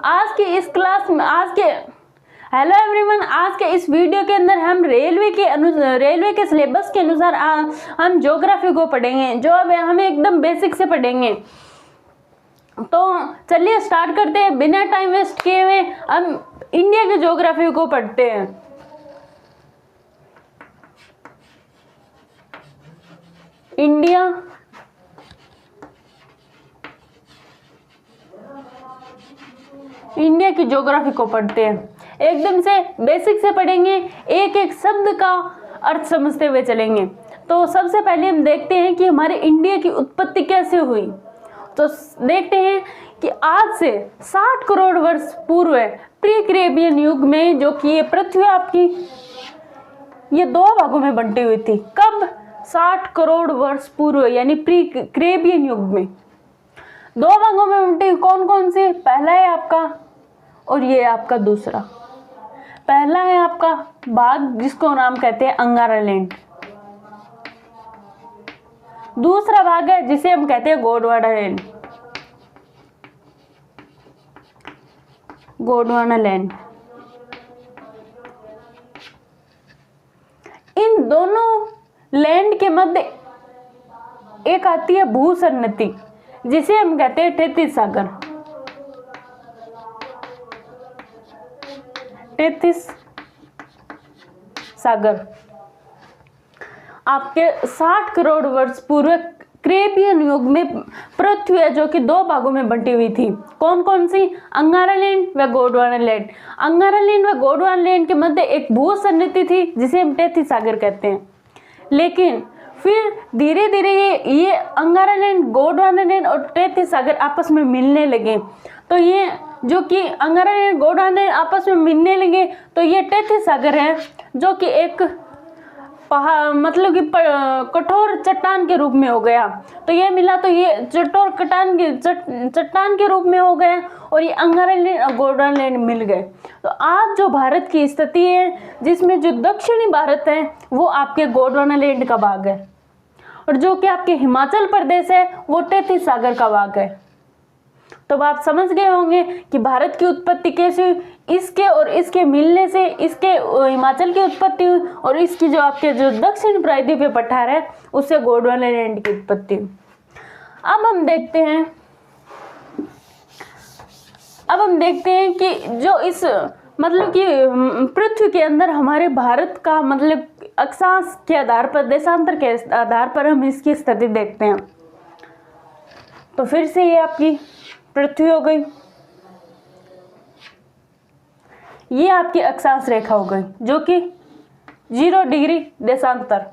आज की इस क्लास में हेलो एवरीवन, आज के इस वीडियो के अंदर हम रेलवे के सिलेबस के अनुसार हम ज्योग्राफी को पढ़ेंगे, जो अब हमें एकदम बेसिक से पढ़ेंगे। तो चलिए स्टार्ट करते हैं बिना टाइम वेस्ट किए हुए। हम इंडिया की ज्योग्राफी को पढ़ते हैं। इंडिया की ज्योग्राफी को पढ़ते हैं, एकदम से बेसिक से पढ़ेंगे, एक एक शब्द का अर्थ समझते हुए चलेंगे। तो सबसे पहले हम देखते हैं कि हमारे इंडिया की उत्पत्ति कैसे हुई। तो देखते हैं कि आज से 60 करोड़ वर्ष पूर्व प्री कैम्ब्रियन युग में, जो कि ये पृथ्वी आपकी ये दो भागों में बंटी हुई थी। कब? 60 करोड़ वर्ष पूर्व, यानी प्री कैम्ब्रियन युग में दो भागों में बंटी। कौन कौन से? पहला है आपका और ये आपका दूसरा। पहला है आपका भाग जिसको नाम कहते हैं अंगारा लैंड। दूसरा भाग है जिसे हम कहते हैं गोंडवाना लैंड। गोंडवाना लैंड। इन दोनों लैंड के मध्य एक आती है भूसन्नति, जिसे हम कहते हैं टेथिस सागर। टेथिस सागर आपके 60 करोड़ वर्ष पूर्व कैम्ब्रियन युग में पृथ्वी है, जो कि दो भागों में बंटी हुई थी। कौन कौन सी? अंगारा लैंड व गोंडवाना लैंड। अंगारा लैंड व गोंडवाना लैंड के मध्य एक भूसन्नति थी, जिसे हम टेथिस सागर कहते हैं। लेकिन फिर धीरे धीरे ये अंगारा लैंड, गोंडवाना लैंड और टेथिस सागर आपस में मिलने लगे। तो ये जो कि अंगारा लैंड, गोंडवाना लैंड आपस में मिलने लगे, तो ये टेथिस सागर है, जो कि एक पहाड़ मतलब कि कठोर चट्टान के रूप में हो गया। तो ये मिला, तो ये कठोर चट्टान के रूप में हो गया, और ये अंगारा लैंड और गोंडवाना लैंड मिल गए। तो आज जो भारत की स्थिति है, जिसमें जो दक्षिणी भारत है वो आपके गोंडवाना लैंड का भाग है, और जो कि आपके हिमाचल प्रदेश है वो टेथिस सागर का भाग है। तो आप समझ गए होंगे कि भारत की उत्पत्ति कैसे हुई। इसके और इसके मिलने से इसके हिमाचल की उत्पत्ति हुई, और इसकी जो आपके जो दक्षिण प्रायद्वीपीय पठार है उससे गोंडवाना लैंड की उत्पत्ति हुई। अब हम देखते हैं कि जो इस मतलब कि पृथ्वी के अंदर हमारे भारत का मतलब अक्षांश के आधार पर, देशांतर के आधार पर हम इसकी स्थिति देखते हैं। तो फिर से ये आपकी पृथ्वी हो गई, ये आपकी अक्षांश रेखा हो गई, जो कि 0 डिग्री देशांतर।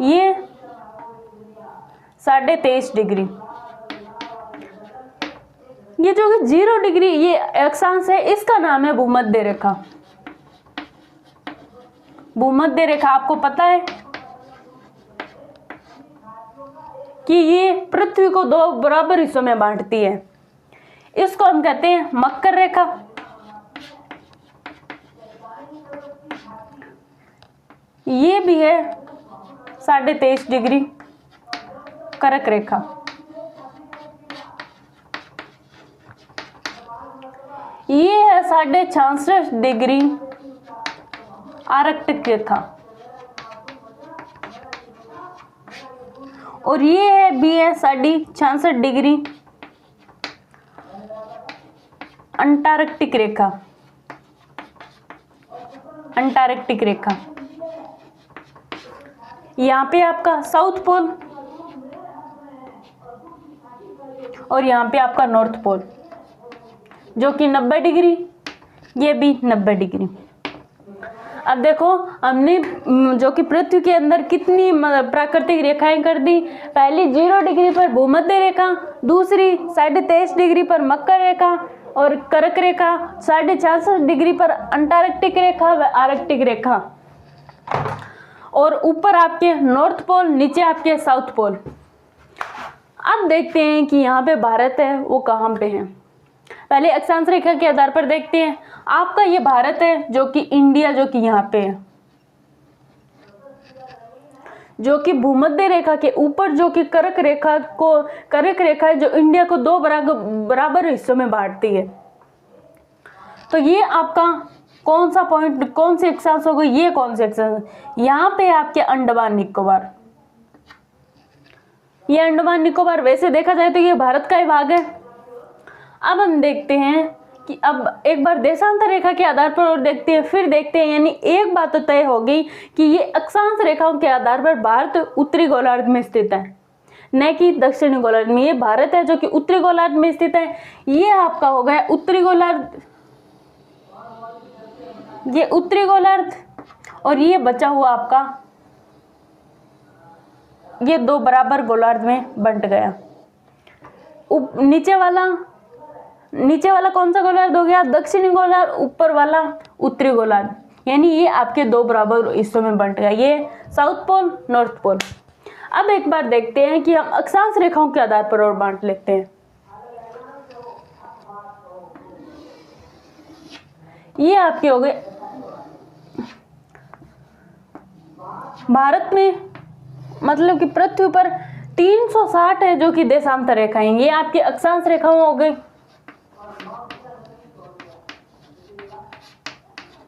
ये 23.5 डिग्री। ये जो कि 0 डिग्री ये अक्षांश है, इसका नाम है भूमध्य रेखा। भूमध्य रेखा आपको पता है कि ये पृथ्वी को दो बराबर हिस्सों में बांटती है। इसको हम कहते हैं मकर रेखा। ये भी है 23.5 डिग्री कर्क रेखा। ये है 66.5 डिग्री आर्कटिक रेखा, और ये है भी है 66.5 डिग्री अंटार्कटिक रेखा। अंटार्कटिक रेखा यहाँ पे आपका साउथ पोल, और यहाँ पे आपका नॉर्थ पोल, जो कि 90 डिग्री, ये भी 90 डिग्री। अब देखो हमने जो कि पृथ्वी के अंदर कितनी प्राकृतिक रेखाएं कर दी। पहली 0 डिग्री पर भूमध्य रेखा, दूसरी 23.5 डिग्री पर मकर रेखा और कर्क रेखा, 66.5 डिग्री पर अंटार्कटिक रेखा व आर्कटिक रेखा, और ऊपर आपके नॉर्थ पोल, नीचे आपके साउथ पोल। अब देखते हैं कि यहाँ पे भारत है वो कहाँ पे है। पहले अक्षांश रेखा के आधार पर देखते हैं। आपका ये भारत है, जो कि इंडिया, जो कि यहाँ पे है। जो कि भूमध्य रेखा के ऊपर जो कि कर्क रेखा है जो इंडिया को दो बराबर हिस्सों में बांटती है। तो ये आपका कौन सा पॉइंट, कौन से अक्षांश हो गए, ये कौन से अक्षांश, यहाँ पे आपके अंडमान निकोबार, ये अंडमान निकोबार वैसे देखा जाए तो ये भारत का ही भाग है। अब हम देखते हैं कि अब एक बार देशांतर रेखा के आधार पर और देखते हैं, फिर देखते हैं, यानी एक बात तो तय हो गई कि ये अक्षांश रेखाओं के आधार पर भारत उत्तरी गोलार्ध में स्थित है, न कि दक्षिणी गोलार्ध में। ये भारत है जो कि उत्तरी गोलार्ध में स्थित है। ये आपका हो गया उत्तरी गोलार्ध, ये उत्तरी गोलार्ध, और ये बचा हुआ आपका ये दो बराबर गोलार्ध में बंट गया। नीचे वाला कौन सा गोलार्ध हो गया, दक्षिणी गोलार्ध, ऊपर वाला उत्तरी गोलार्ध, यानी ये आपके दो बराबर हिस्सों में बंट गया, ये साउथ पोल नॉर्थ पोल। अब एक बार देखते हैं कि हम अक्षांश रेखाओं के आधार पर और बांट लेते हैं। ये आपके हो गए भारत में, मतलब कि पृथ्वी पर 360 है जो कि देशांतर रेखाएं, ये आपकी अक्षांश रेखाएं हो गई,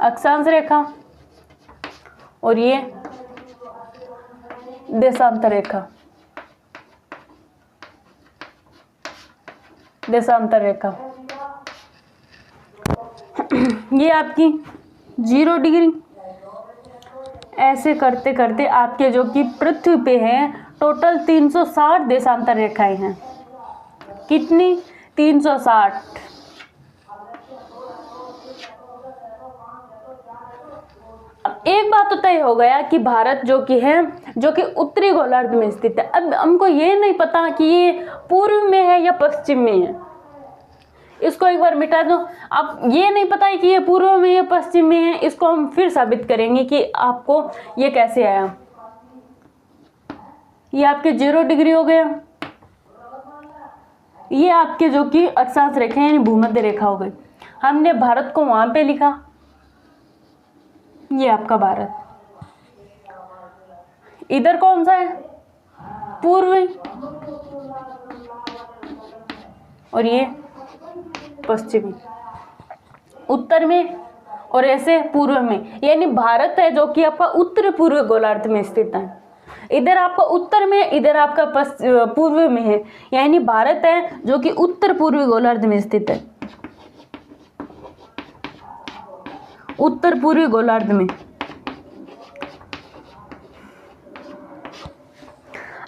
अक्षांश रेखा, और ये देशांतर रेखा, देशांतर रेखा। ये आपकी 0 डिग्री, ऐसे करते करते आपके जो कि पृथ्वी पे है टोटल 360 देशांतर रेखाएं हैं। कितनी, 360। अब एक बात तो तय हो गया कि भारत जो कि है जो कि उत्तरी गोलार्ध में स्थित है। अब हमको ये नहीं पता कि ये पूर्व में है या पश्चिम में है, इसको एक बार मिटा दो। अब ये नहीं पता है कि ये पूर्व में या पश्चिम में है, इसको हम फिर साबित करेंगे कि आपको ये कैसे आया। ये आपके 0 डिग्री हो गया, ये आपके जो कि अक्षांश रेखा यानी भूमध्य रेखा हो गई। हमने भारत को वहां पे लिखा, ये आपका भारत। इधर कौन सा है, पूर्वी, और ये पश्चिमी, उत्तर में और ऐसे पूर्व में, यानी भारत है जो कि आपका उत्तर पूर्व गोलार्ध में स्थित है। इधर आपका उत्तर में, इधर आपका पूर्व में है, यानी भारत है जो कि उत्तर पूर्वी गोलार्ध में स्थित है, उत्तर पूर्वी गोलार्ध में।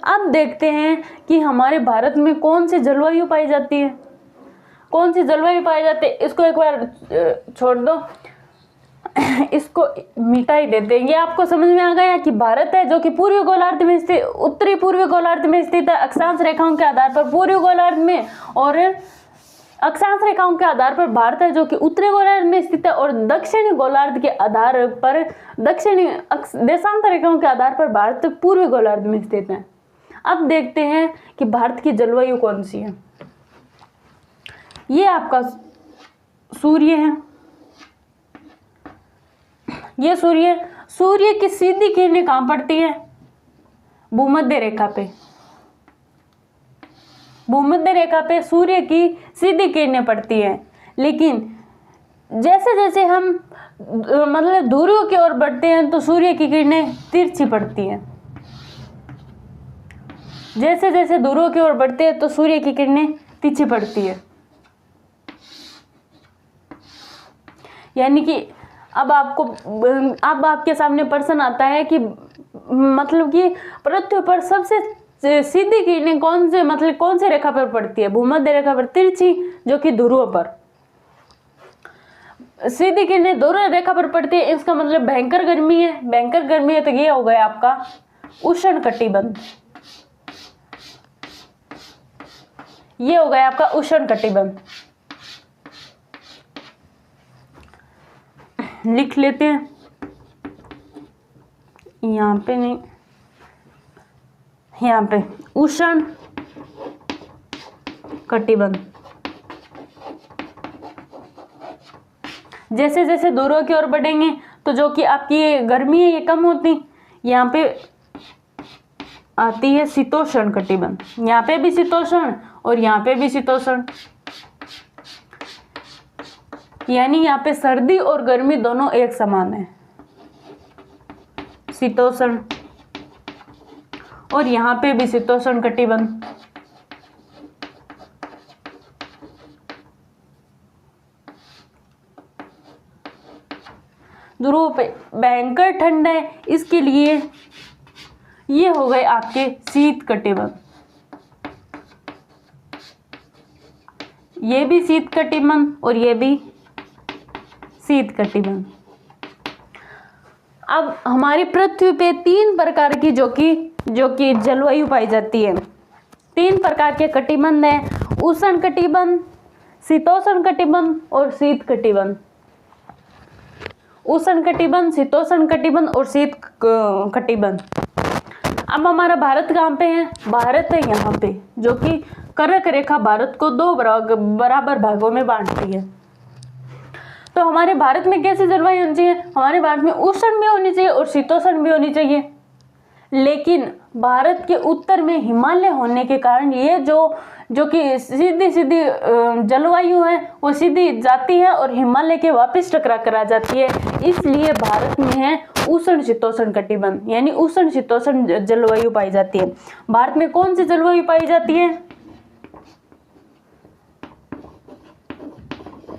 अब देखते हैं कि हमारे भारत में कौन सी जलवायु पाई जाती है, कौन सी जलवायु पाई जाती है। इसको एक बार छोड़ दो, इसको मिटा ही देते हैं। ये आपको समझ में आ गया कि भारत है जो कि पूर्वी गोलार्ध में स्थित, उत्तरी पूर्वी गोलार्ध में स्थित है अक्षांश रेखाओं के आधार पर पूर्वी गोलार्ध में, और अक्षांश रेखाओं के आधार पर भारत है जो कि उत्तरी गोलार्ध में स्थित है, और दक्षिणी गोलार्ध के आधार पर दक्षिणी देशांतर रेखाओं के आधार पर भारत पूर्वी गोलार्ध में स्थित है। अब देखते हैं कि भारत की जलवायु कौन सी है। ये आपका सूर्य है, ये सूर्य की सीधी किरणें कहाँ पड़ती है, भूमध्य रेखा पे, भूमध्य रेखा पे सूर्य की सीधी किरणें पड़ती है। लेकिन जैसे जैसे हम मतलब ध्रुव की ओर बढ़ते हैं तो सूर्य की किरणें तिरछी पड़ती हैं, जैसे जैसे ध्रुव की ओर बढ़ते हैं तो सूर्य की किरणें तिरछी पड़ती है। यानी कि अब आपके सामने प्रश्न आता है कि मतलब कि पृथ्वी पर सबसे सीधी किरणें कौन से रेखा पर पड़ती है, भूमध्य रेखा पर तिरछी, जो कि ध्रुव पर सीधी किरणें ध्रुव रेखा पर पड़ती है। इसका मतलब भयंकर गर्मी है, भयंकर गर्मी है, तो ये हो गया आपका उष्ण कटिबंध, ये हो गया आपका उष्ण कटिबंध। लिख लेते हैं, यहाँ पे नहीं, यहाँ पे उष्ण कटिबंध। जैसे जैसे ध्रुव की ओर बढ़ेंगे तो जो कि आपकी गर्मी है ये कम होती, यहाँ पे आती है शीतोष्ण कटिबंध। यहाँ पे भी शीतोष्ण और यहाँ पे भी शीतोष्ण, यानी यहाँ पे सर्दी और गर्मी दोनों एक समान है, शीतोष्ण। और यहाँ पे भी शीतोष्ण कटिबंध। ध्रुव पे भयंकर ठंड है, इसके लिए ये हो गए आपके शीत कटिबंध। ये भी शीत कटिबंध और ये भी शीत कटिबंध। अब हमारी पृथ्वी पे 3 प्रकार की जो कि जलवायु पाई जाती है। 3 प्रकार के कटिबंध हैं, उष्ण कटिबंध, शीतोष्ण कटिबंध और शीत कटिबंध। उष्ण कटिबंध, शीतोष्ण कटिबंध और शीत कटिबंध। अब हमारा भारत कहाँ पे है? भारत है यहाँ पे, जो कि कर्क रेखा भारत को 2 बराबर भागों में बांटती है। तो हमारे भारत में कैसी जलवायु होनी चाहिए? हमारे भारत में उष्ण भी होनी चाहिए और शीतोष्ण भी होनी चाहिए। लेकिन भारत के उत्तर में हिमालय होने के कारण ये जो कि सीधी जलवायु है वो सीधी जाती है और हिमालय के वापस टकरा कर आ जाती है। इसलिए भारत में है उष्ण शीतोष्ण कटिबंध, यानी उष्ण शीतोष्ण जलवायु पाई जाती है। भारत में कौन सी जलवायु पाई जाती है?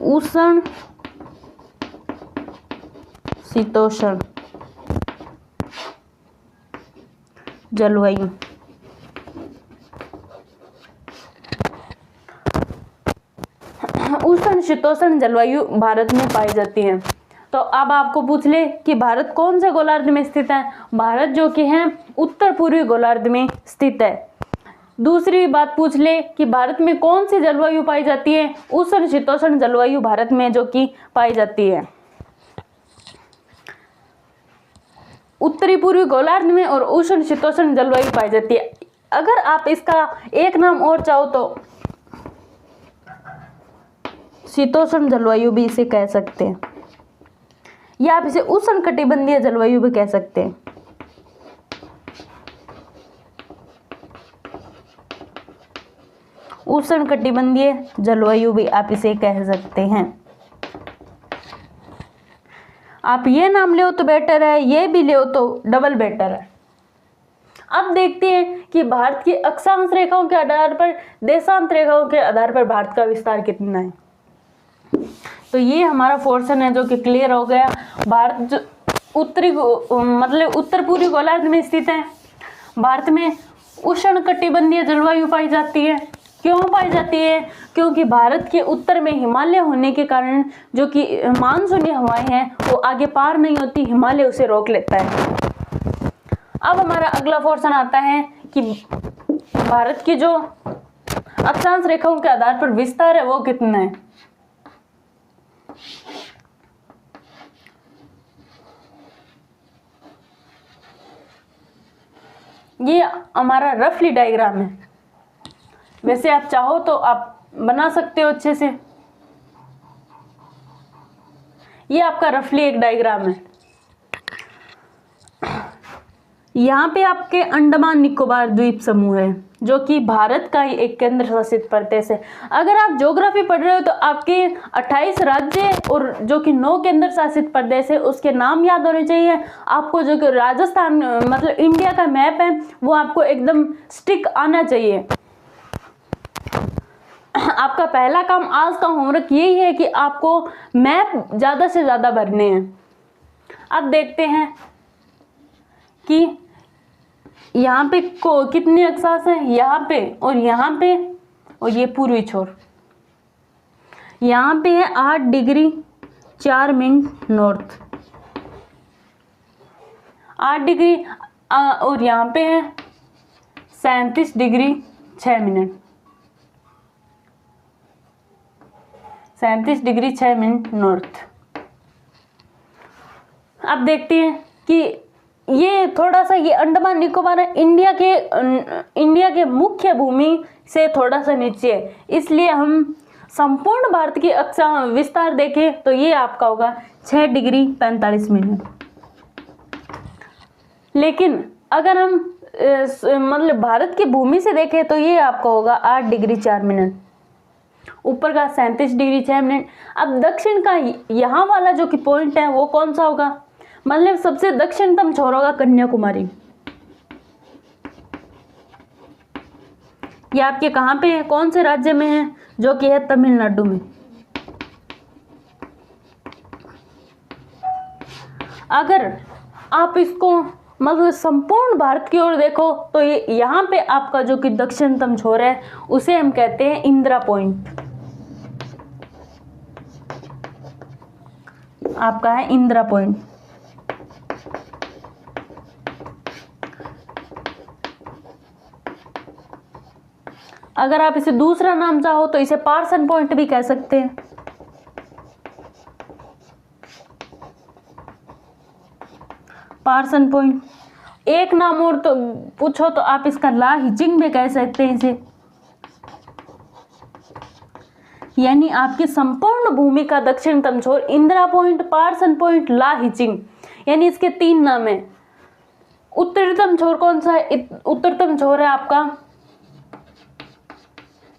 उष्ण शीतोष्ण जलवायु। उष्ण शीतोष्ण जलवायु भारत में पाई जाती है। तो अब आपको पूछ ले कि भारत कौन से गोलार्ध में स्थित है? भारत जो कि है उत्तर पूर्वी गोलार्ध में स्थित है। दूसरी बात पूछ ले कि भारत में कौन सी जलवायु पाई जाती है? उष्ण शीतोष्ण जलवायु भारत में जो कि पाई जाती है उत्तरी पूर्वी गोलार्ध में, और उष्ण शीतोष्ण जलवायु पाई जाती है। अगर आप इसका एक नाम और चाहो तो शीतोष्ण जलवायु भी इसे कह सकते हैं, या आप इसे उष्ण कटिबंधीय जलवायु भी कह सकते हैं। उष्ण कटिबंधीय जलवायु भी आप इसे कह सकते हैं। आप ये नाम ले तो बेटर है, ये भी ले तो डबल बेटर है। अब देखते हैं कि भारत की अक्षांश रेखाओं के आधार पर, देशांत रेखाओं के आधार पर भारत का विस्तार कितना है। तो ये हमारा पोर्शन है जो कि क्लियर हो गया। भारत जो उत्तर पूर्वी गोलार्ध में स्थित है। भारत में उष्ण कटिबंधीय जलवायु पाई जाती है। क्यों पाई जाती है? क्योंकि भारत के उत्तर में हिमालय होने के कारण जो कि मानसूनी हवाएं हैं वो आगे पार नहीं होती, हिमालय उसे रोक लेता है। अब हमारा अगला पोर्शन आता है कि भारत की जो अक्षांश रेखाओं के आधार पर विस्तार है वो कितना है। ये हमारा रफली डायग्राम है। वैसे आप चाहो तो आप बना सकते हो अच्छे से। ये आपका रफली एक डायग्राम है। यहाँ पे आपके अंडमान निकोबार द्वीप समूह है जो कि भारत का ही एक केंद्र शासित प्रदेश है। अगर आप ज्योग्राफी पढ़ रहे हो तो आपके 28 राज्य और जो कि 9 केंद्र शासित प्रदेश है उसके नाम याद होने चाहिए। आपको जो कि राजस्थान मतलब इंडिया का मैप है वो आपको एकदम स्टिक आना चाहिए। आपका पहला काम आज का होमवर्क यही है कि आपको मैप ज़्यादा से ज़्यादा भरने हैं। अब देखते हैं कि यहाँ पे कितनी अक्षांश है, यहाँ पे और यहाँ पे, और ये पूर्वी छोर। यहाँ पे है 8 डिग्री 4 मिनट नॉर्थ, 8 डिग्री, और यहाँ पे है 37 degree 6 minute, 37 degree 6 minute north. अब देखते हैं कि ये थोड़ा सा ये अंडमान निकोबार है, इंडिया के मुख्य भूमि से थोड़ा सा नीचे है। इसलिए हम संपूर्ण भारत की अक्षा विस्तार देखें तो ये आपका होगा 6 डिग्री 45 मिनट। लेकिन अगर हम मतलब भारत की भूमि से देखें तो ये आपका होगा 8 डिग्री 4 मिनट, ऊपर का 37 डिग्री 6 मिनट। अब दक्षिण का यहाँ वाला जो कि पॉइंट है वो कौन सा होगा, मतलब सबसे दक्षिणतम छोर होगा कन्याकुमारी। ये आपके कहाँ पे है, कौन से राज्य में है, जो कि है तमिलनाडु में। अगर आप इसको मतलब संपूर्ण भारत की ओर देखो तो ये यहाँ पे आपका जो कि दक्षिणतम छोर है उसे हम कहते हैं इंदिरा पॉइंट, आपका है इंदिरा पॉइंट। अगर आप इसे दूसरा नाम चाहो तो इसे पार्सन पॉइंट भी कह सकते हैं। पार्सन पॉइंट। एक नाम और तो पूछो तो आप इसका ला हिचिंग भी कह सकते हैं इसे, यानी आपकी संपूर्ण भूमि का दक्षिणतम छोर इंदिरा पॉइंट, पार्सन पॉइंट, ला हिचिंग, यानी इसके 3 नाम है। उत्तरतम छोर कौन सा है, उत्तरतम छोर है आपका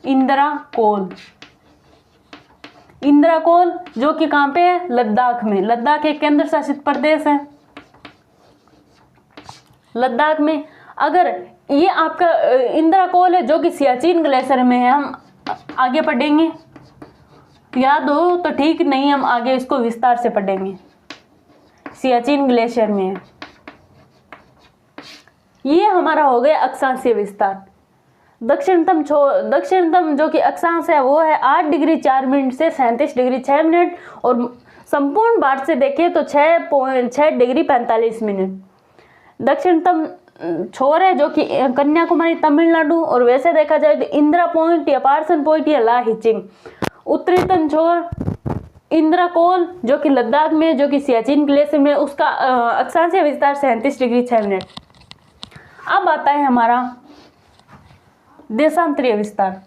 इंदिरा कोल। इंदिरा कोल जो कि कहाँ पे है, लद्दाख में। लद्दाख एक केंद्र शासित प्रदेश है। लद्दाख में अगर ये आपका इंदिरा कोल है जो कि सियाचिन ग्लेशियर में है, हम आगे पढ़ेंगे, याद हो तो ठीक, नहीं हम आगे इसको विस्तार से पढ़ेंगे। सियाचिन ग्लेशियर में है। ये हमारा हो गया अक्षांशीय विस्तार। दक्षिणतम जो कि अक्षांश है वो है 8 डिग्री 4 मिनट से 37 डिग्री 6 मिनट, और संपूर्ण भारत से देखें तो 6 डिग्री 45 मिनट। दक्षिणतम छोर है जो कि कन्याकुमारी तमिलनाडु, और वैसे देखा जाए तो इंदिरा पॉइंट या पार्सन पॉइंट या ला हिचिंग। उत्तरीतम छोर इंदिरा कोल जो कि लद्दाख में, जो कि सियाचिन ग्लेशियर में, उसका अक्षांशीय विस्तार 37 डिग्री 6 मिनट। अब आता है हमारा देशांतरीय विस्तार।